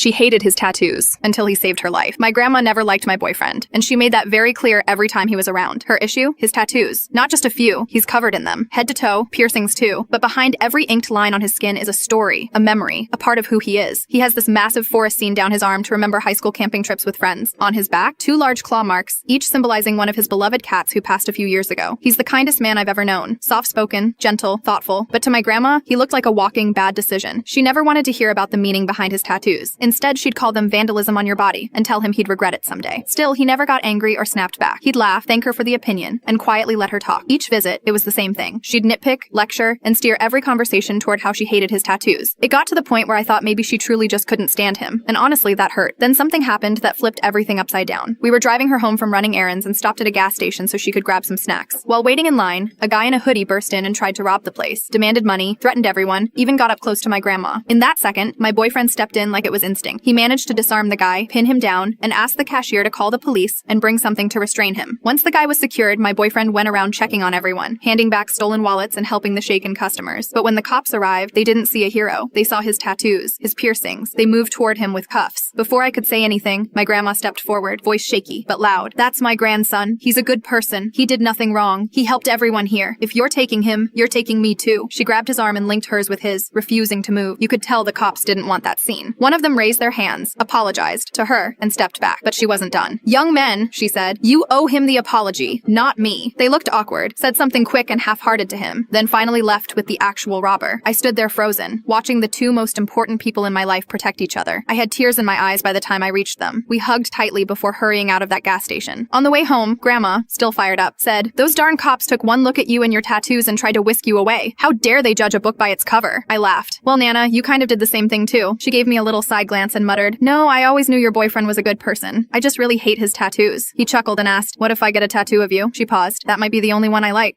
She hated his tattoos until he saved her life. My grandma never liked my boyfriend, and she made that very clear every time he was around. Her issue? His tattoos. Not just a few, he's covered in them. Head to toe, piercings too. But behind every inked line on his skin is a story, a memory, a part of who he is. He has this massive forest scene down his arm to remember high school camping trips with friends. On his back, 2 large claw marks, each symbolizing one of his beloved cats who passed a few years ago. He's the kindest man I've ever known. Soft-spoken, gentle, thoughtful. But to my grandma, he looked like a walking bad decision. She never wanted to hear about the meaning behind his tattoos. Instead, she'd call them vandalism on your body and tell him he'd regret it someday. Still, he never got angry or snapped back. He'd laugh, thank her for the opinion, and quietly let her talk. Each visit, it was the same thing. She'd nitpick, lecture, and steer every conversation toward how she hated his tattoos. It got to the point where I thought maybe she truly just couldn't stand him, and honestly, that hurt. Then something happened that flipped everything upside down. We were driving her home from running errands and stopped at a gas station so she could grab some snacks. While waiting in line, a guy in a hoodie burst in and tried to rob the place, demanded money, threatened everyone, even got up close to my grandma. In that second, my boyfriend stepped in like it was instinct. He managed to disarm the guy, pin him down, and ask the cashier to call the police and bring something to restrain him. Once the guy was secured, my boyfriend went around checking on everyone, handing back stolen wallets and helping the shaken customers. But when the cops arrived, they didn't see a hero. They saw his tattoos, his piercings. They moved toward him with cuffs. Before I could say anything, my grandma stepped forward, voice shaky but loud. "That's my grandson. He's a good person. He did nothing wrong. He helped everyone here. If you're taking him, you're taking me too." She grabbed his arm and linked hers with his, refusing to move. You could tell the cops didn't want that scene. One of them raised their hands, apologized to her, and stepped back. But she wasn't done. "Young men," she said, "you owe him the apology, not me." They looked awkward, said something quick and half-hearted to him, then finally left with the actual robber. I stood there frozen, watching the 2 most important people in my life protect each other. I had tears in my eyes by the time I reached them. We hugged tightly before hurrying out of that gas station. On the way home, Grandma, still fired up, said, "Those darn cops took one look at you and your tattoos and tried to whisk you away. How dare they judge a book by its cover?" I laughed. "Well, Nana, you kind of did the same thing too." She gave me a little side glance and muttered, "No, I always knew your boyfriend was a good person. I just really hate his tattoos." He chuckled and asked, "What if I get a tattoo of you?" She paused. "That might be the only one I like."